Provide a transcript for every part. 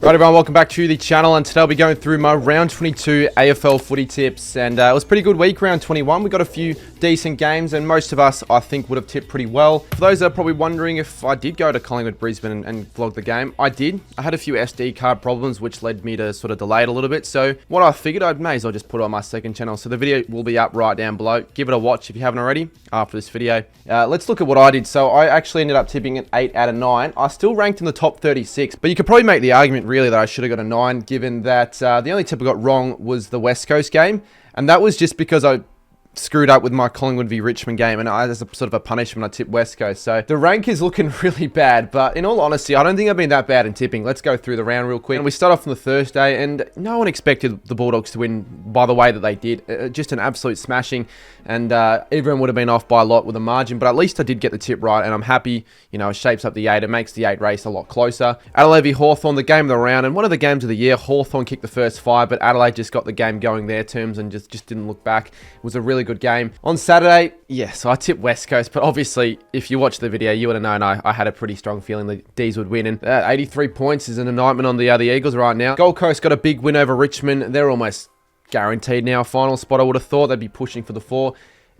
Right everyone, welcome back to the channel, and today I'll be going through my round 22 AFL footy tips, and it was a pretty good week. Round 21, we got a few decent games, and most of us I think would have tipped pretty well. For those that are probably wondering if I did go to Collingwood, Brisbane and vlog the game, I did. I had a few SD card problems which led me to sort of delay it a little bit, so what I figured I may as well just put it on my second channel, so the video will be up right down below. Give it a watch if you haven't already after this video. Let's look at what I did. So I actually ended up tipping an 8 out of 9. I still ranked in the top 36, but you could probably make the argument really that I should have got a 9, given that the only tip I got wrong was the West Coast game, and that was just because I screwed up with my Collingwood v Richmond game, and as a sort of a punishment I tipped West Coast. So the rank is looking really bad, but in all honesty I don't think I've been that bad in tipping. Let's go through the round real quick, and we start off on the Thursday, and no one expected the Bulldogs to win by the way that they did. Just an absolute smashing, and everyone would have been off by a lot with a margin, but at least I did get the tip right, and I'm happy. You know, it shapes up the 8. It makes the 8 race a lot closer. Adelaide v Hawthorn, the game of the round, and one of the games of the year. Hawthorn kicked the first 5, but Adelaide just got the game going their terms and just didn't look back. It was a really good game. On Saturday, yes, I tipped West Coast, but obviously, if you watched the video, you would have known I had a pretty strong feeling the D's would win, and 83 points is an indictment on the Eagles right now. Gold Coast got a big win over Richmond. They're almost guaranteed now a final spot. I would have thought they'd be pushing for the 4.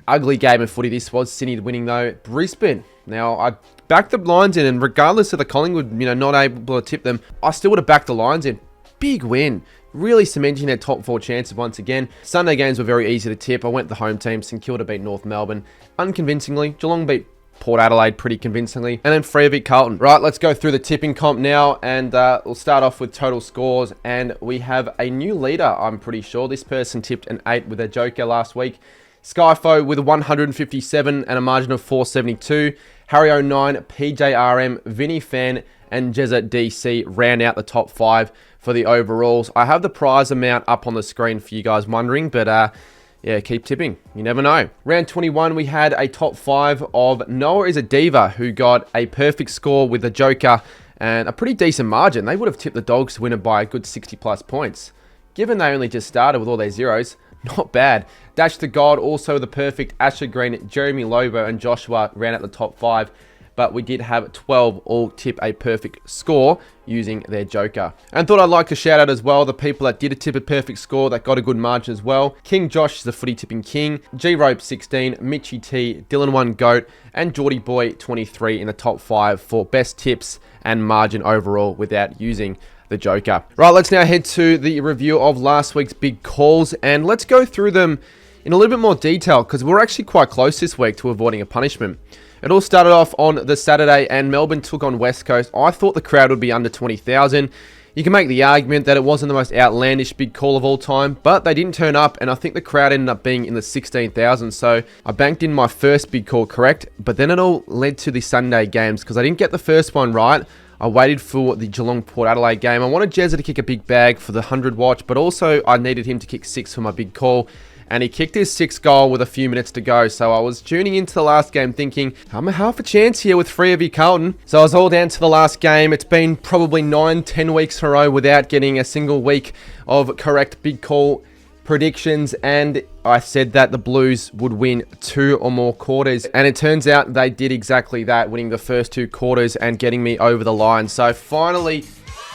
Ugly game of footy this was. Sydney winning though. Brisbane. Now, I backed the lines in, and regardless of the Collingwood, not able to tip them, I still would have backed the lines in. Big win. Really cementing their top 4 chances once again. Sunday games were very easy to tip. I went the home team. St Kilda beat North Melbourne unconvincingly. Geelong beat Port Adelaide pretty convincingly. And then Fremantle beat Carlton. Right, let's go through the tipping comp now, and we'll start off with total scores. And we have a new leader, I'm pretty sure. This person tipped an 8 with a joker last week. Skyfo with 157 and a margin of 472. Harry 09, PJRM, Vinny Fan, and Jezza DC round out the top 5 for the overalls. I have the prize amount up on the screen for you guys wondering, but yeah, keep tipping. You never know. Round 21, we had a top 5 of Noah is a Diva, who got a perfect score with a joker and a pretty decent margin. They would have tipped the Dogs to win it by a good 60 plus points. Given they only just started with all their zeros, not bad. Dash to God, also the perfect. Asher Green, Jeremy Lobo, and Joshua ran at the top 5. But we did have 12 all tip a perfect score using their joker. And thought I'd like to shout out as well the people that did a tip a perfect score that got a good margin as well. King Josh is the footy tipping king. G-Rope 16, Mitchy T, Dylan 1 Goat, and Geordie Boy 23 in the top 5 for best tips and margin overall without using the joker. Right, let's now head to the review of last week's big calls, and let's go through them in a little bit more detail, because we're actually quite close this week to avoiding a punishment. It all started off on the Saturday, and Melbourne took on West Coast. I thought the crowd would be under 20,000. You can make the argument that it wasn't the most outlandish big call of all time, but they didn't turn up, and I think the crowd ended up being in the 16,000. So I banked in my first big call correct, but then it all led to the Sunday games, because I didn't get the first one right. I waited for the Geelong Port Adelaide game. I wanted Jezza to kick a big bag for the 100 watch, but also I needed him to kick 6 for my big call. And he kicked his 6th goal with a few minutes to go. So I was tuning into the last game thinking, I'm a half a chance here with Fremantle v Carlton. So I was all down to the last game. It's been probably 9-10 weeks in a row without getting a single week of correct big call predictions, and I said that the Blues would win 2 or more quarters, and it turns out they did exactly that, winning the first 2 quarters and getting me over the line. So finally,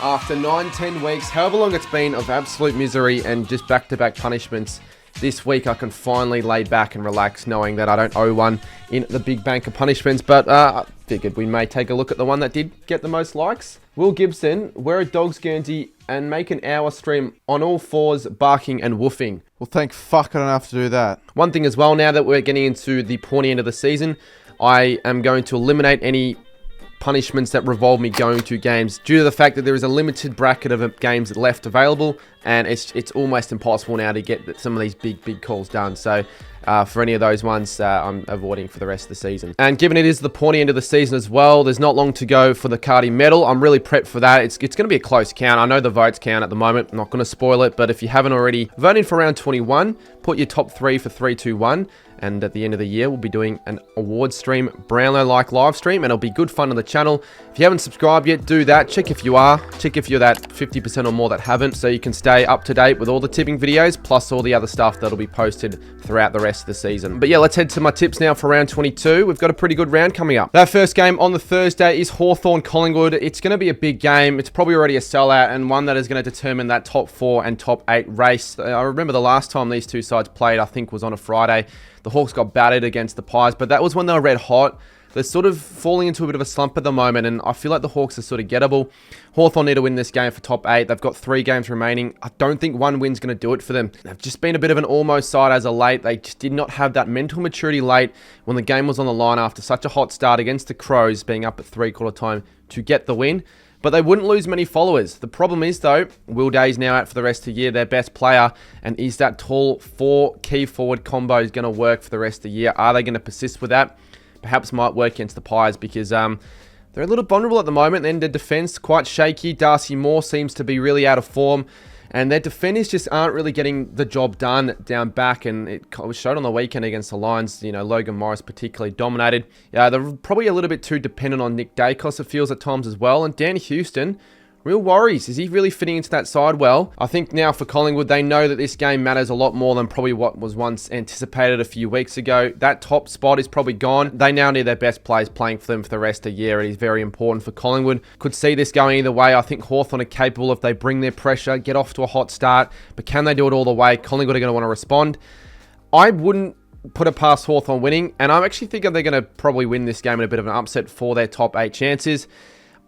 after 9-10 weeks, however long it's been of absolute misery and just back-to-back punishments, this week I can finally lay back and relax knowing that I don't owe one in the big bank of punishments. But I figured we may take a look at the one that did get the most likes. Will Gibson, wear a dog's Guernsey and make an hour stream on all 4s, barking and woofing. Well, thank fuck I don't have to do that. One thing as well, now that we're getting into the pointy end of the season, I am going to eliminate any punishments that revolve me going to games, due to the fact that there is a limited bracket of games left available, and it's almost impossible now to get some of these big calls done. So for any of those ones, I'm avoiding for the rest of the season. And given it is the pointy end of the season as well, there's not long to go for the Cardi medal. I'm really prepped for that. It's going to be a close count. I know the votes count at the moment. I'm not going to spoil it, but if you haven't already voted for round 21, put your top 3 for 3, 2, 1. And at the end of the year, we'll be doing an award stream, Brownlow-like live stream, and it'll be good fun on the channel. If you haven't subscribed yet, do that. Check if you are. Check if you're that 50% or more that haven't, so you can stay up to date with all the tipping videos, plus all the other stuff that'll be posted throughout the rest of the season. But yeah, let's head to my tips now for round 22. We've got a pretty good round coming up. That first game on the Thursday is Hawthorn Collingwood. It's going to be a big game. It's probably already a sellout, and one that is going to determine that top 4 and top 8 race. I remember the last time these two sides played, I think, was on a Friday. The Hawks got battered against the Pies, but that was when they were red hot. They're sort of falling into a bit of a slump at the moment, and I feel like the Hawks are sort of gettable. Hawthorn need to win this game for top 8. They've got 3 games remaining. I don't think one win's going to do it for them. They've just been a bit of an almost side as of late. They just did not have that mental maturity late when the game was on the line after such a hot start against the Crows, being up at 3/4 time to get the win. But they wouldn't lose many followers. The problem is, though, Will Day's now out for the rest of the year, their best player. And is that tall 4 key forward combo going to work for the rest of the year? Are they going to persist with that? Perhaps might work against the Pies because they're a little vulnerable at the moment. Then their defense quite shaky. Darcy Moore seems to be really out of form. And their defenders just aren't really getting the job done down back. And it was showed on the weekend against the Lions. You know, Logan Morris particularly dominated. They're probably a little bit too dependent on Nick Dacos, it feels at times as well. And Dan Houston, real worries. Is he really fitting into that side well? I think now for Collingwood, they know that this game matters a lot more than probably what was once anticipated a few weeks ago. That top spot is probably gone. They now need their best players playing for them for the rest of the year. It is very important for Collingwood. Could see this going either way. I think Hawthorn are capable if they bring their pressure, get off to a hot start. But can they do it all the way? Collingwood are going to want to respond. I wouldn't put it past Hawthorn winning, and I'm actually thinking they're going to probably win this game in a bit of an upset for their top 8 chances.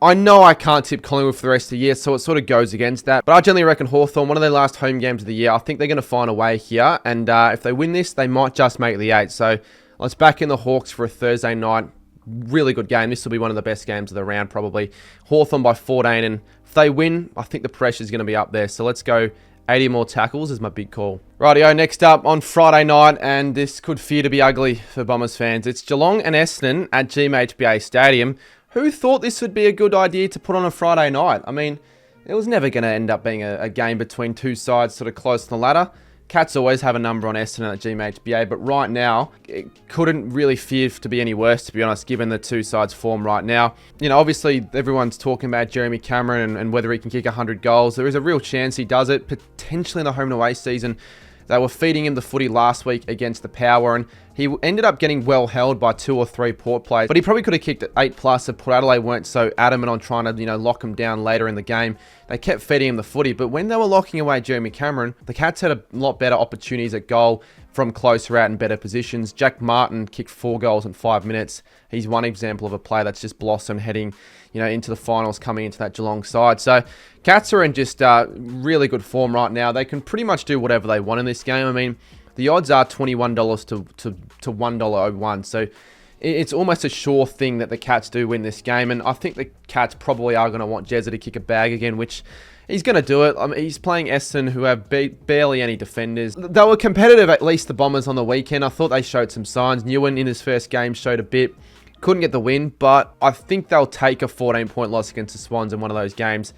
I know I can't tip Collingwood for the rest of the year, so it sort of goes against that. But I generally reckon Hawthorn, one of their last home games of the year, I think they're going to find a way here. And if they win this, they might just make the 8. So let's back in the Hawks for a Thursday night. Really good game. This will be one of the best games of the round, probably. Hawthorn by 14. And if they win, I think the pressure's going to be up there. So let's go 80 more tackles is my big call. Rightio, next up on Friday night, and this could fear to be ugly for Bombers fans. It's Geelong and Essendon at GMHBA Stadium. Who thought this would be a good idea to put on a Friday night? I mean, it was never going to end up being a game between two sides sort of close to the ladder. Cats always have a number on Essendon at GMHBA, but right now, it couldn't really fear to be any worse, to be honest, given the two sides' form right now. You know, obviously, everyone's talking about Jeremy Cameron and whether he can kick 100 goals. There is a real chance he does it, potentially in the home and away season. They were feeding him the footy last week against the Power, and he ended up getting well held by 2 or 3 Port players. But he probably could have kicked 8+ if Port Adelaide weren't so adamant on trying to, lock him down later in the game. They kept feeding him the footy, but when they were locking away Jeremy Cameron, the Cats had a lot better opportunities at goal from closer out and better positions. Jack Martin kicked 4 goals in 5 minutes. He's one example of a player that's just blossomed heading, into the finals, coming into that Geelong side. So Cats are in just really good form right now. They can pretty much do whatever they want in this game. I mean, the odds are $21 to $1.01. So it's almost a sure thing that the Cats do win this game. And I think the Cats probably are going to want Jezza to kick a bag again, which he's going to do it. I mean, he's playing Essendon, who have barely any defenders. They were competitive, at least the Bombers, on the weekend. I thought they showed some signs. Newen in his first game showed a bit. Couldn't get the win, but I think they'll take a 14-point loss against the Swans in one of those games.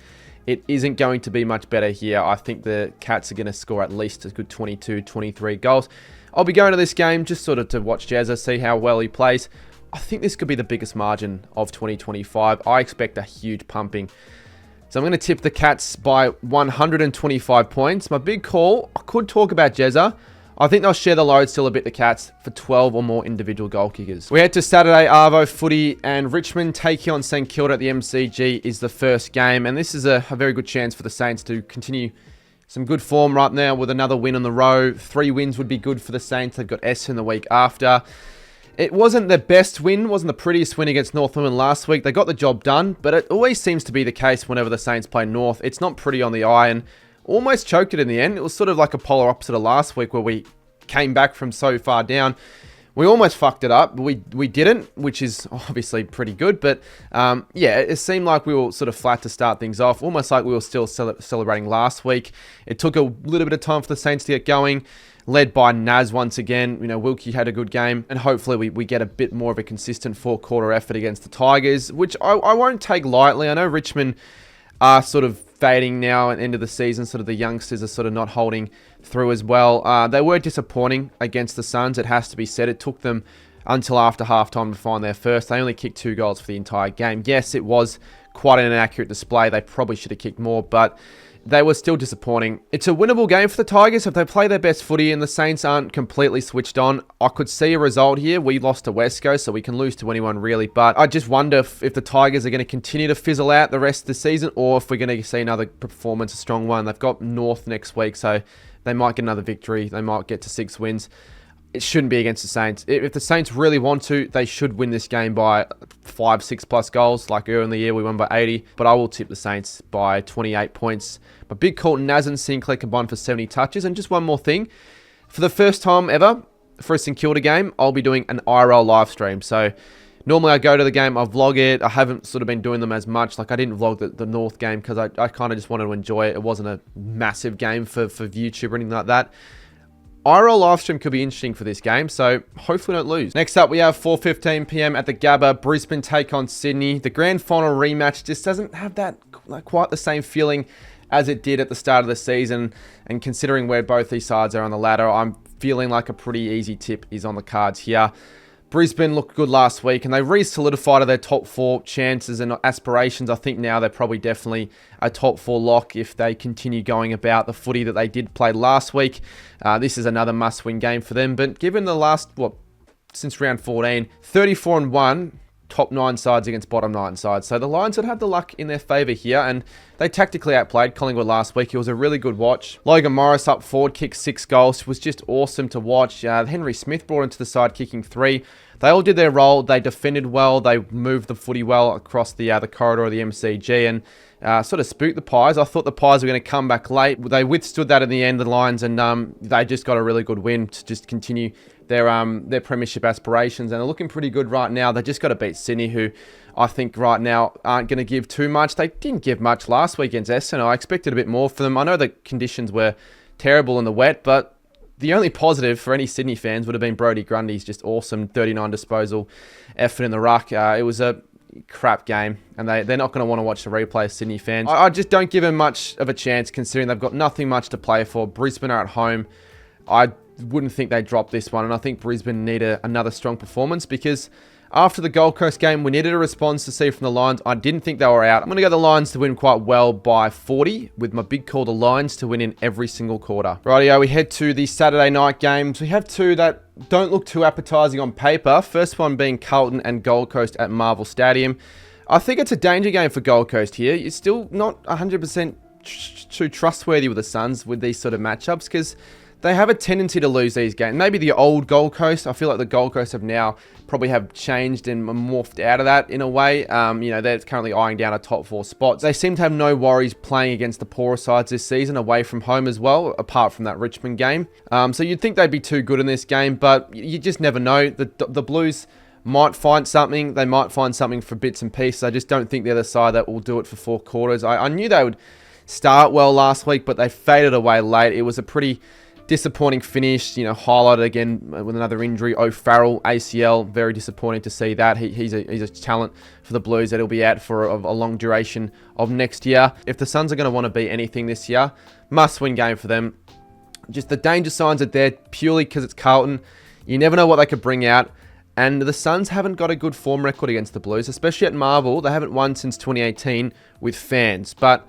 It isn't going to be much better here. I think the Cats are going to score at least a good 22, 23 goals. I'll be going to this game just sort of to watch Jezza, see how well he plays. I think this could be the biggest margin of 2025. I expect a huge pumping. So I'm going to tip the Cats by 125 points. My big call, I could talk about Jezza. I think they'll share the load still a bit, the Cats, for 12 or more individual goal kickers. We head to Saturday Arvo footy, and Richmond taking on St Kilda at the MCG is the first game. And this is a very good chance for the Saints to continue some good form right now with another win on the row. 3 wins would be good for the Saints. They've got Essendon the week after. It wasn't the best win, wasn't the prettiest win against Northwood last week. They got the job done, but it always seems to be the case whenever the Saints play North. It's not pretty on the eye, and almost choked it in the end. It was sort of like a polar opposite of last week where we came back from so far down. We almost fucked it up. We didn't, which is obviously pretty good. But yeah, it seemed like we were sort of flat to start things off. Almost like we were still celebrating last week. It took a little bit of time for the Saints to get going. Led by Naz once again. Wilkie had a good game. And hopefully we get a bit more of a consistent 4-quarter effort against the Tigers, which I won't take lightly. I know Richmond are sort of fading now at the end of the season. Sort of the youngsters are sort of not holding through as well. They were disappointing against the Suns, it has to be said. It took them until after halftime to find their first. They only kicked 2 goals for the entire game. Yes, it was quite an inaccurate display. They probably should have kicked more, but they were still disappointing. It's a winnable game for the Tigers if they play their best footy and the Saints aren't completely switched on. I could see a result here. We lost to West Coast, so we can lose to anyone really. But I just wonder if the Tigers are going to continue to fizzle out the rest of the season, or if we're going to see another performance, a strong one. They've got North next week, so they might get another victory. They might get to 6 wins. It shouldn't be against the Saints. If the Saints really want to, they should win this game by 5, 6 plus goals. Like earlier in the year, we won by 80. But I will tip the Saints by 28 points. My big call, Naz and Sinclair combined for 70 touches. And just one more thing. For the first time ever, for a St Kilda game, I'll be doing an IRL live stream. So normally I go to the game, I vlog it. I haven't sort of been doing them as much. Like I didn't vlog the North game because I kind of just wanted to enjoy it. It wasn't a massive game for YouTube or anything like that. IRL livestream could be interesting for this game, so hopefully don't lose. Next up, we have 4:15 PM at the Gabba. Brisbane take on Sydney. The grand final rematch just doesn't have that quite the same feeling as it did at the start of the season. And considering where both these sides are on the ladder, I'm feeling like a pretty easy tip is on the cards here. Brisbane looked good last week and they re-solidified their top 4 chances and aspirations. I think now they're probably definitely a top 4 lock if they continue going about the footy that they did play last week. This is another must-win game for them. But given the last, since round 14, 34-1, top 9 sides against bottom 9 sides. So the Lions had had the luck in their favour here, and they tactically outplayed Collingwood last week. It was a really good watch. Logan Morris up forward, kicked 6 goals. It was just awesome to watch. Henry Smith brought into the side, kicking 3. They all did their role. They defended well. They moved the footy well across the corridor of the MCG and sort of spooked the Pies. I thought the Pies were going to come back late. They withstood that in the end, the Lions, and they just got a really good win to just continue their premiership aspirations, and they're looking pretty good right now. They just got to beat Sydney, who I think right now aren't going to give too much. They didn't give much last week against Essendon. I expected a bit more for them. I know the conditions were terrible in the wet, but the only positive for any Sydney fans would have been Brodie Grundy's just awesome 39 disposal effort in the ruck. It was a crap game, and they're not going to want to watch the replay, Sydney fans. I just don't give them much of a chance considering they've got nothing much to play for. Brisbane are at home. I wouldn't think they'd drop this one, and I think Brisbane need another strong performance because after the Gold Coast game, we needed a response to see from the Lions. I didn't think they were out. I'm going to go the Lions to win quite well by 40, with my big call, the Lions to win in every single quarter. Rightio, we head to the Saturday night games. We have 2 that don't look too appetizing on paper. First one being Carlton and Gold Coast at Marvel Stadium. I think it's a danger game for Gold Coast here. You're still not 100% too trustworthy with the Suns with these sort of matchups because they have a tendency to lose these games. Maybe the old Gold Coast. I feel like the Gold Coast have now probably have changed and morphed out of that in a way. They're currently eyeing down a top 4 spots. They seem to have no worries playing against the poorer sides this season, away from home as well, apart from that Richmond game. So you'd think they'd be too good in this game, but you just never know. The Blues might find something. They might find something for bits and pieces. I just don't think they're the side that will do it for 4 quarters. I knew they would start well last week, but they faded away late. It was a pretty disappointing finish, highlighted again with another injury. O'Farrell, ACL, very disappointing to see that. He's a talent for the Blues that he'll be out for a long duration of next year. If the Suns are going to want to beat anything this year, must-win game for them. Just the danger signs are there purely because it's Carlton. You never know what they could bring out. And the Suns haven't got a good form record against the Blues, especially at Marvel. They haven't won since 2018 with fans. But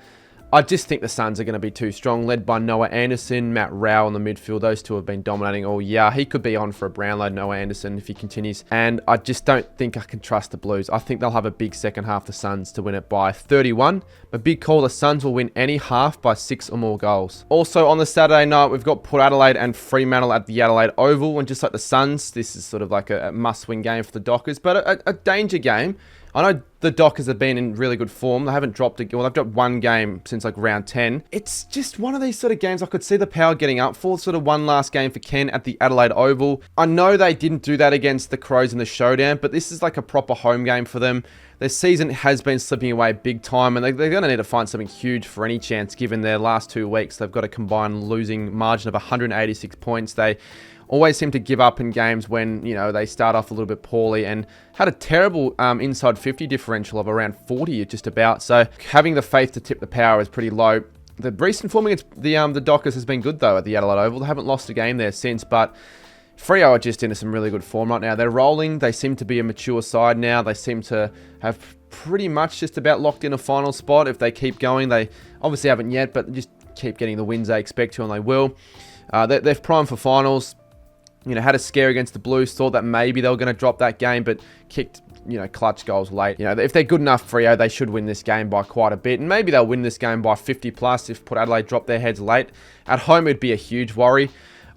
I just think the Suns are going to be too strong, led by Noah Anderson, Matt Rowell in the midfield. Those two have been dominating all year. He could be on for a Brownlow, Noah Anderson, if he continues. And I just don't think I can trust the Blues. I think they'll have a big second half, the Suns, to win it by 31. A big call, the Suns will win any half by 6 or more goals. Also on the Saturday night, we've got Port Adelaide and Fremantle at the Adelaide Oval. And just like the Suns, this is sort of like a must-win game for the Dockers, but a danger game. I know the Dockers have been in really good form. They haven't dropped they've dropped 1 game since like round 10. It's just one of these sort of games I could see the Power getting up for. Sort of one last game for Ken at the Adelaide Oval. I know they didn't do that against the Crows in the showdown, but this is like a proper home game for them. Their season has been slipping away big time, and they're going to need to find something huge for any chance given their last 2 weeks. They've got a combined losing margin of 186 points. They always seem to give up in games when, they start off a little bit poorly, and had a terrible inside 50 differential of around 40 just about. So having the faith to tip the power is pretty low. The recent form against the Dockers has been good, though, at the Adelaide Oval. They haven't lost a game there since, but Freo are just into some really good form right now. They're rolling. They seem to be a mature side now. They seem to have pretty much just about locked in a final spot if they keep going. They obviously haven't yet, but just keep getting the wins they expect to, and they will. They're primed for finals. Had a scare against the Blues. Thought that maybe they were going to drop that game, but kicked clutch goals late. If they're good enough, Freo, they should win this game by quite a bit. And maybe they'll win this game by 50 plus if Port Adelaide drop their heads late. At home, it'd be a huge worry.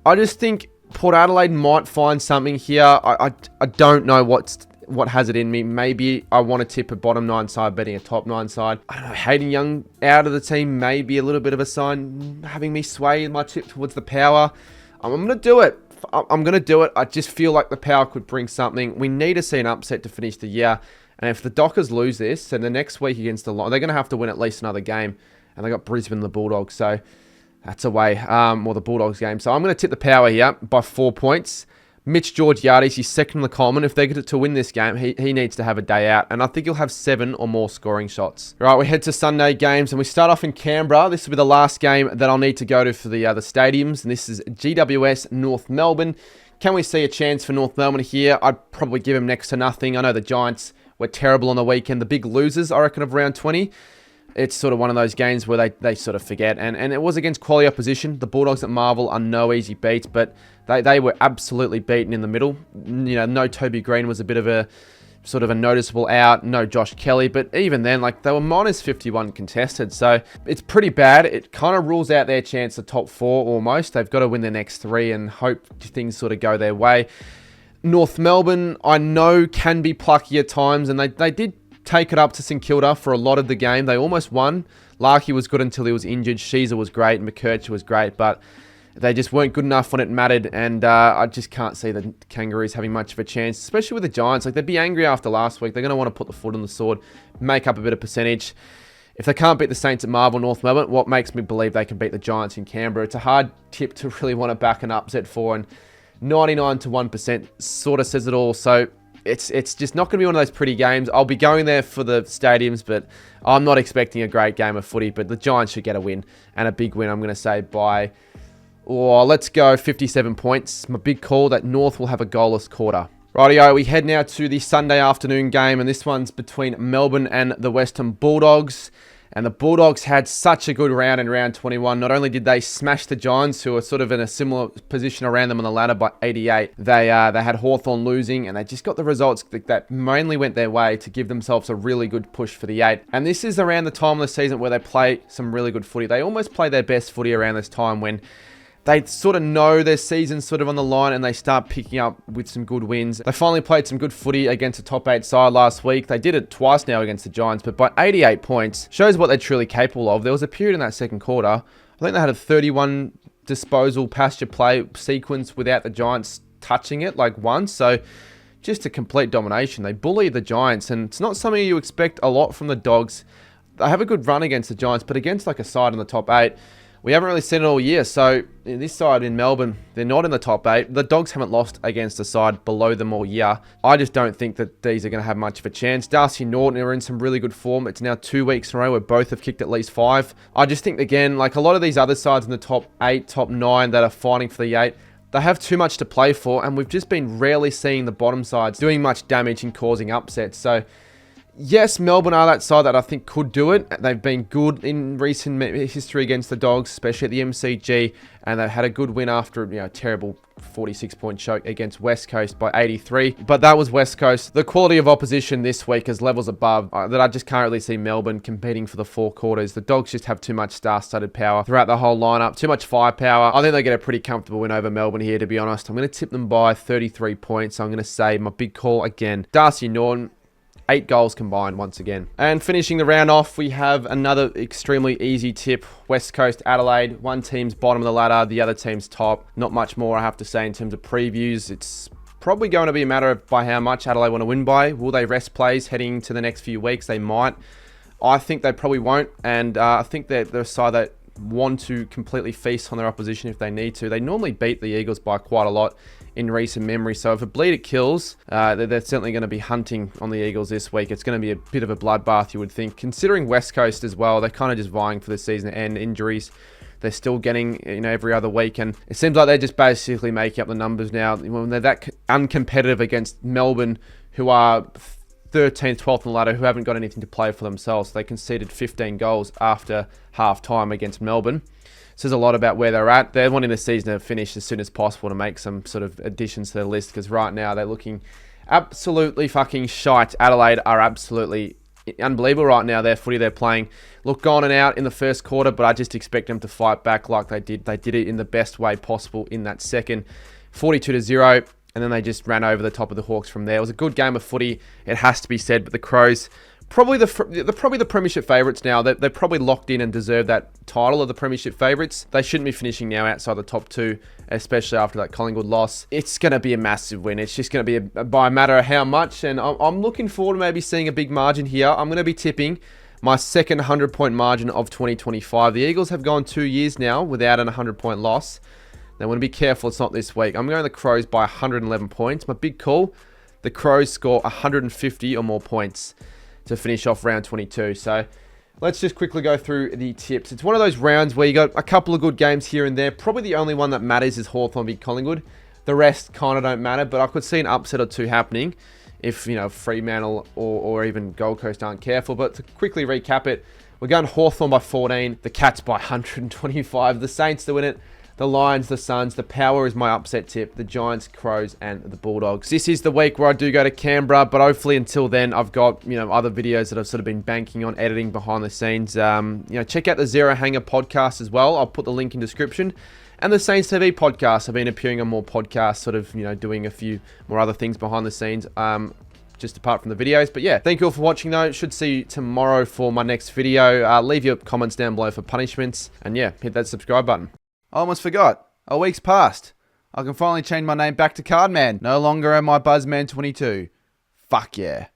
I just think Port Adelaide might find something here. I don't know what has it in me. Maybe I want to tip a bottom 9 side betting a top 9 side. I don't know. Hayden Young out of the team may be a little bit of a sign, having me sway in my tip towards the power. I'm going to do it. I'm going to do it. I just feel like the power could bring something. We need to see an upset to finish the year. And if the Dockers lose this, then the next week against the Lions, they're going to have to win at least another game. And they got Brisbane and the Bulldogs. So that's away. Or the Bulldogs game. So I'm going to tip the power here by 4 points. Mitch Georgiades, he's second in the Coleman. If they get to win this game, he needs to have a day out. And I think he'll have 7 or more scoring shots. All right, we head to Sunday games. And we start off in Canberra. This will be the last game that I'll need to go to for the other stadiums. And this is GWS North Melbourne. Can we see a chance for North Melbourne here? I'd probably give him next to nothing. I know the Giants were terrible on the weekend. The big losers, I reckon, of round 20. It's sort of one of those games where they sort of forget. And it was against quality opposition. The Bulldogs at Marvel are no easy beats, but they were absolutely beaten in the middle. No Toby Green was a bit of a sort of a noticeable out. No Josh Kelly. But even then, they were minus 51 contested. So it's pretty bad. It kind of rules out their chance of top 4 almost. They've got to win their next 3 and hope things sort of go their way. North Melbourne, I know, can be plucky at times. And they did take it up to St Kilda for a lot of the game. They almost won. Larkey was good until he was injured. Sheezer was great. McKercher was great. But they just weren't good enough when it mattered. And I just can't see the Kangaroos having much of a chance, especially with the Giants. They'd be angry after last week. They're going to want to put the foot on the sword, make up a bit of percentage. If they can't beat the Saints at Marvel, North Melbourne, what makes me believe they can beat the Giants in Canberra? It's a hard tip to really want to back an upset for. And 99 to 1% sort of says it all. So it's just not going to be one of those pretty games. I'll be going there for the stadiums, but I'm not expecting a great game of footy. But the Giants should get a win, and a big win, I'm going to say, by, let's go 57 points. My big call that North will have a goalless quarter. Rightio, we head now to the Sunday afternoon game, and this one's between Melbourne and the Western Bulldogs. And the Bulldogs had such a good round in round 21. Not only did they smash the Giants, who are sort of in a similar position around them on the ladder, by 88, they had Hawthorn losing, and they just got the results that mainly went their way to give themselves a really good push for the 8. And this is around the time of the season where they play some really good footy. They almost play their best footy around this time, when they sort of know their season's sort of on the line and they start picking up with some good wins. They finally played some good footy against a top 8 side last week. They did it twice now against the Giants, but by 88 points, shows what they're truly capable of. There was a period in that second quarter, I think they had a 31 disposal pasture play sequence without the Giants touching it once. So just a complete domination. They bullied the Giants, and it's not something you expect a lot from the Dogs. They have a good run against the Giants, but against a side in the top 8, we haven't really seen it all year. So in this side in Melbourne, they're not in the top 8. The Dogs haven't lost against a side below them all year. I just don't think that these are going to have much of a chance. Darcy and Norton are in some really good form. It's now 2 weeks in a row where both have kicked at least 5. I just think, again, a lot of these other sides in the top 8, top 9 that are fighting for the 8, they have too much to play for, and we've just been rarely seeing the bottom sides doing much damage and causing upsets. So yes, Melbourne are that side that I think could do it. They've been good in recent history against the Dogs, especially at the MCG, and they've had a good win after a terrible 46-point choke against West Coast by 83. But that was West Coast. The quality of opposition this week is levels above that I just can't really see Melbourne competing for the 4 quarters. The Dogs just have too much star-studded power throughout the whole lineup, too much firepower. I think they get a pretty comfortable win over Melbourne here, to be honest. I'm going to tip them by 33 points. I'm going to say my big call again, Darcy Norton. 8 goals combined once again. And finishing the round off, we have another extremely easy tip. West Coast Adelaide. One team's bottom of the ladder, the other team's top. Not much more I have to say in terms of previews. It's probably going to be a matter of by how much Adelaide want to win by. Will they rest plays heading to the next few weeks? They might. I think they probably won't. And I think that they're a side that want to completely feast on their opposition if they need to. They normally beat the Eagles by quite a lot in recent memory. So if a bleed it kills, they're certainly going to be hunting on the Eagles this week. It's going to be a bit of a bloodbath, you would think. Considering West Coast as well, they're kind of just vying for the season and injuries. They're still getting, every other week, and it seems like they're just basically making up the numbers now. When they're that uncompetitive against Melbourne, who are 13th, 12th on the ladder, who haven't got anything to play for themselves. They conceded 15 goals after half-time against Melbourne. Says a lot about where they're at. They're wanting the season to finish as soon as possible to make some sort of additions to their list, because right now they're looking absolutely fucking shite. Adelaide are absolutely unbelievable right now. Their footy they're playing look gone and out in the first quarter, but I just expect them to fight back like they did. They did it in the best way possible in that second, 42-0, and then they just ran over the top of the Hawks from there. It was a good game of footy, it has to be said, but the Crows probably the premiership favourites now. They're probably locked in and deserve that title of the premiership favourites. They shouldn't be finishing now outside the top two, especially after that Collingwood loss. It's going to be a massive win. It's just going to be by a matter of how much, and I'm looking forward to maybe seeing a big margin here. I'm going to be tipping my second 100-point margin of 2025. The Eagles have gone 2 years now without an 100-point loss. They want to be careful it's not this week. I'm going the Crows by 111 points. My big call, the Crows score 150 or more points to finish off round 22. So let's just quickly go through the tips. It's one of those rounds where you got a couple of good games here and there. Probably the only one that matters is Hawthorn v Collingwood. The rest kind of don't matter, but I could see an upset or two happening if, Fremantle or even Gold Coast aren't careful. But to quickly recap it, we're going Hawthorn by 14, the Cats by 125, the Saints to win it, the Lions, the Suns. The Power is my upset tip. The Giants, Crows, and the Bulldogs. This is the week where I do go to Canberra, but hopefully until then, I've got, other videos that I've sort of been banking on, editing behind the scenes. Check out the Zero Hanger podcast as well. I'll put the link in description. And the Saints TV podcast. I've been appearing on more podcasts, sort of, doing a few more other things behind the scenes. Just apart from the videos. But yeah, thank you all for watching though. Should see you tomorrow for my next video. Leave your comments down below for punishments. And yeah, hit that subscribe button. I almost forgot. A week's passed. I can finally change my name back to Cardman. No longer am I Buzzman22. Fuck yeah.